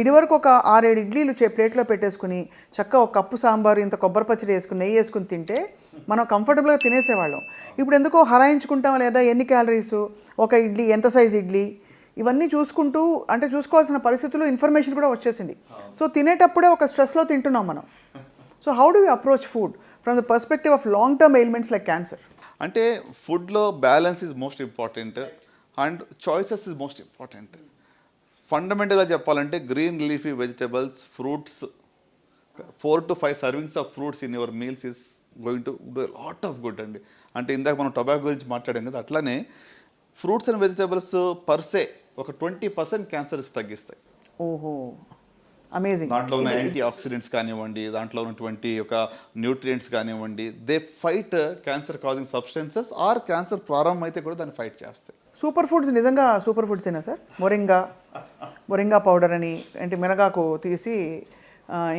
ఇదివరకు ఒక 6-7 ఇడ్లీలు ప్లేట్లో పెట్టేసుకుని చక్కగా ఒక కప్పు సాంబారు ఇంత కొబ్బరి పచ్చడి వేసుకుని నెయ్యి వేసుకుని తింటే మనం కంఫర్టబుల్గా తినేసేవాళ్ళం. ఇప్పుడు ఎందుకో హరాయించుకుంటాం, లేదా ఎన్ని క్యాలరీస్, ఒక ఇడ్లీ ఎంత సైజ్ ఇడ్లీ, ఇవన్నీ చూసుకుంటూ అంటే చూసుకోవాల్సిన పరిస్థితుల్లో ఇన్ఫర్మేషన్ కూడా వచ్చేసింది. సో తినేటప్పుడే ఒక స్ట్రెస్లో తింటున్నాం మనం. So how do you approach food from the perspective of long term ailments like cancer? అంటే ఫుడ్లో balance is most important and choices is most important. ఫండమెంటల్గా చెప్పాలంటే green leafy vegetables, fruits, 4 to 5 servings of fruits in your meals is going to do lot of good అండి. అంటే ఇందాక మనం tobacco గురించి మాట్లాడాం కదా, అట్లానే ఫ్రూట్స్ అండ్ వెజిటబుల్స్ పర్సే ఒక 20% క్యాన్సర్స్ తగ్గిస్తాయి. ఓహో, అమేజింగ్. దాంట్లో ఉన్న యాంటీ ఆక్సిడెంట్స్ కానివ్వండి, దాంట్లో ఉన్నటువంటి ఒక న్యూట్రియంట్స్ కానివ్వండి, they fight cancer causing substances or cancer ప్రారంభం అయితే కూడా దాన్ని ఫైట్ చేస్తాయి. సూపర్ ఫుడ్స్ నిజంగా సూపర్ ఫుడ్సేనా సార్? మొరింగా పౌడర్ అని, అంటే మినగాకు తీసి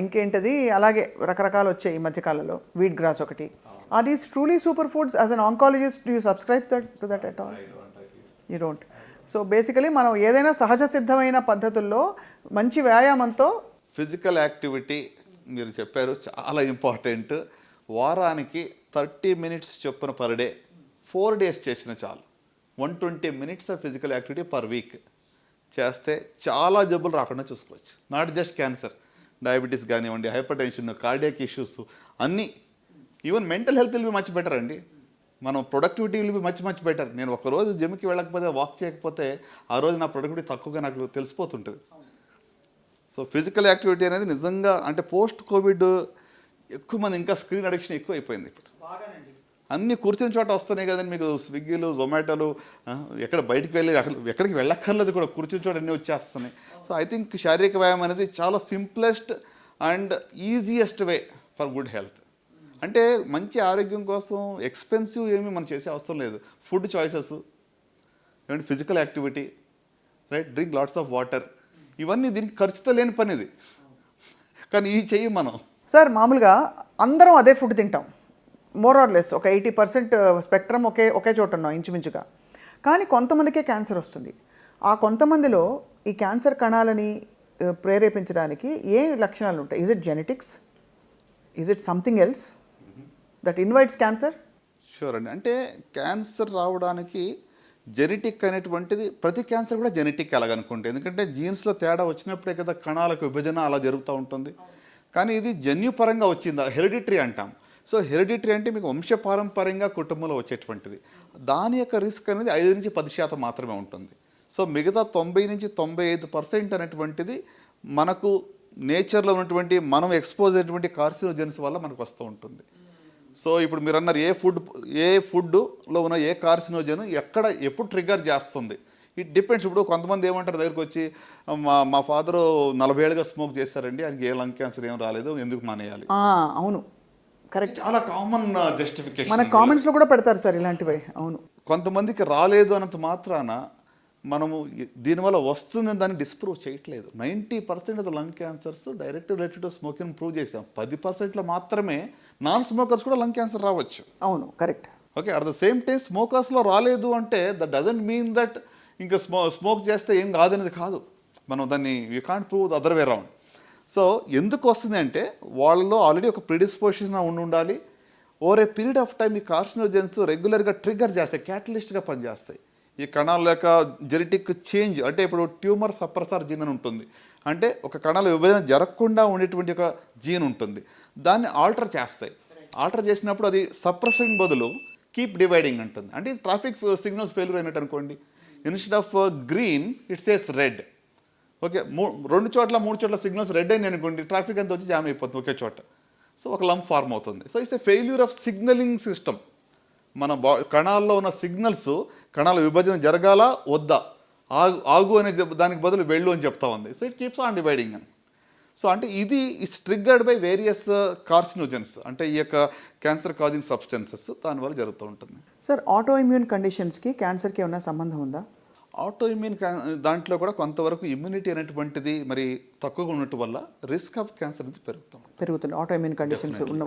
ఇంకేంటది అలాగే రకరకాలు వచ్చాయి ఈ మధ్యకాలంలో, వీట్ గ్రాస్ ఒకటి. Are these truly super foods? As an oncologist do you subscribe to that at all? You don't. So basically మనం ఏదైనా సహజ సిద్ధమైన పద్ధతుల్లో మంచి వ్యాయామంతో ఫిజికల్ యాక్టివిటీ మీరు చెప్పారు చాలా ఇంపార్టెంట్. వారానికి 30 minutes చొప్పున పర్ డే 4 days చేసిన చాలు. 120 minutes of physical activity per week చేస్తే చాలా జబ్బులు రాకుండా చూసుకోవచ్చు. నాట్ జస్ట్ క్యాన్సర్, డయాబెటీస్ కానివ్వండి, హైపర్ టెన్షన్, కార్డియాక్ ఇష్యూస్ అన్నీ. Even mental health will be much better అండి. మనం productivity will be much better. నేను ఒకరోజు జిమ్కి వెళ్ళకపోతే, వాక్ చేయకపోతే ఆ రోజు నా ప్రొడక్టివిటీ తక్కువగా నాకు తెలిసిపోతుంటుంది. సో ఫిజికల్ యాక్టివిటీ అనేది నిజంగా అంటే పోస్ట్ కోవిడ్ ఎక్కువ మంది ఇంకా స్క్రీన్ అడిక్షన్ ఎక్కువ అయిపోయింది. ఇప్పుడు అన్నీ కూర్చుని చోట వస్తున్నాయి కదండి మీకు, స్విగ్గీలు, జొమాటోలు, ఎక్కడ బయటికి వెళ్ళి ఎక్కడికి వెళ్ళక్కర్లేదు కూడా, కూర్చుని చోట అన్నీ వచ్చేస్తున్నాయి. సో ఐ థింక్ శారీరక వ్యాయామం అనేది చాలా simplest and easiest way for good health. అంటే మంచి ఆరోగ్యం కోసం ఎక్స్పెన్సివ్ ఏమీ మనం చేసే అవసరం లేదు. ఫుడ్ చాయిసెస్, ఏమంటే physical activity, right, drink lots of water, ఇవన్నీ దీనికి ఖర్చుతో లేని పని ఇది. కానీ ఇవి చెయ్యం మనం. సార్ మామూలుగా అందరం అదే ఫుడ్ తింటాం, మోర్ ఆర్ లెస్ ఒక 80% స్పెక్ట్రమ్ ఒకే చోట ఉన్నాం ఇంచుమించుగా. కానీ కొంతమందికే క్యాన్సర్ వస్తుంది. ఆ కొంతమందిలో ఈ క్యాన్సర్ కణాలని ప్రేరేపించడానికి ఏ లక్షణాలు ఉంటాయి? Is it genetics? Is it something else that invites cancer? Sure అండి. అంటే క్యాన్సర్ రావడానికి జెనెటిక్ అనేటువంటిది, ప్రతి క్యాన్సర్ కూడా జెనెటిక్ అలాగనుకుంటే, ఎందుకంటే జీన్స్లో తేడా వచ్చినప్పుడే కదా కణాలకు విభజన అలా జరుగుతూ ఉంటుంది. కానీ ఇది జన్యుపరంగా వచ్చిందా, హెరిడిటరీ అంటాం. సో హెరిడిటరీ అంటే మీకు వంశపారంపర్యంగా కుటుంబంలో వచ్చేటువంటిది. దాని యొక్క రిస్క్ అనేది 5 నుంచి 10% మాత్రమే ఉంటుంది. సో మిగతా 90 నుంచి 95% అనేటువంటిది మనకు నేచర్లో ఉన్నటువంటి మనం ఎక్స్పోజ్ అయినటువంటి కార్సినోజెన్స్ వల్ల మనకు వస్తూ ఉంటుంది. సో ఇప్పుడు మీరు అన్నారు ఏ ఫుడ్లో ఉన్న ఏ కార్సినోజన్ ఎక్కడ ఎప్పుడు ట్రిగ్గర్ చేస్తుంది, ఇట్ డిపెండ్స్. ఇప్పుడు కొంతమంది ఏమంటారు దగ్గరికి వచ్చి, మా ఫాదరు 40 ఏళ్ళుగా స్మోక్ చేశారండి, ఆయనకి ఏ లంగ్ క్యాన్సర్ ఏం రాలేదు, ఎందుకు మానేయాలి? అవును, కరెక్ట్. చాలా కామన్ జస్టిఫికేషన్ మన కామెంట్స్లో కూడా పెడతారు సార్ ఇలాంటివి. అవును, కొంతమందికి రాలేదు అన్నంత మాత్రాన మనము దీనివల్ల వస్తుందని దాన్ని డిస్ప్రూవ్ చేయట్లేదు. 90% of the lung cancers direct related to smoking prove చేసాం. 10%లో మాత్రమే నాన్ స్మోకర్స్ కూడా లంగ్ క్యాన్సర్ రావచ్చు. అవును, correct. Okay, at the same time స్మోకర్స్లో రాలేదు అంటే దట్ డజంట్ మీన్ దట్ ఇంకా స్మోక్ చేస్తే ఏం కాదనేది కాదు. మనం దాన్ని you can't prove the other way round. So ఎందుకు వస్తుంది అంటే వాళ్ళలో ఆల్రెడీ ఒక ప్రిడిస్పోజిషన్ ఉండాలి. Over a period of time ఈ కార్సినోజెన్స్ రెగ్యులర్గా ట్రిగ్గర్ చేస్తాయి, క్యాటలిస్ట్గా పనిచేస్తాయి. ఈ కణాల యొక్క జెనెటిక్ చేంజ్ అంటే ఇప్పుడు ట్యూమర్ సప్రెసర్ జీన్ అని ఉంటుంది. అంటే ఒక కణాల విభజన జరగకుండా ఉండేటువంటి ఒక జీన్ ఉంటుంది, దాన్ని ఆల్టర్ చేస్తాయి. ఆల్టర్ చేసినప్పుడు అది సప్రెషన్ బదులు కీప్ డివైడింగ్ ఉంటుంది. అంటే ట్రాఫిక్ సిగ్నల్స్ ఫెయిల్యూర్ అయినట్టు అనుకోండి. Instead of green it says red. Okay, 2 చోట్ల 3 చోట్ల సిగ్నల్స్ రెడ్ అయింది అనుకోండి, ట్రాఫిక్ అంతా వచ్చి జామ్ అయిపోతుంది ఒకే చోట. సో ఒక లంప్ ఫార్మ్ అవుతుంది. So it's a failure of signalling system. మన కణాల్లో ఉన్న సిగ్నల్స్, కణాల విభజన జరగాల వద్దా, ఆగు అనే దానికి బదులు వెళ్ళు అని చెప్తా ఉంది. So it keeps on dividing అని. సో అంటే ఇది it's triggered by various carcinogens, అంటే ఈ యొక్క క్యాన్సర్ కాజింగ్ సబ్స్టెన్సెస్, దానివల్ల జరుగుతూ ఉంటుంది. సార్ ఆటో ఇమ్యూన్ కండిషన్స్కి క్యాన్సర్కి ఏమైనా సంబంధం ఉందా? ఆటో ఇమ్యూన్ దాంట్లో కూడా కొంతవరకు ఇమ్యూనిటీ అనేటువంటిది మరి తక్కువగా ఉండటం వల్ల రిస్క్ ఆఫ్ క్యాన్సర్ అనేది పెరుగుతుంది. ఆటో ఇమ్యూన్ కండిషన్స్ ఉన్న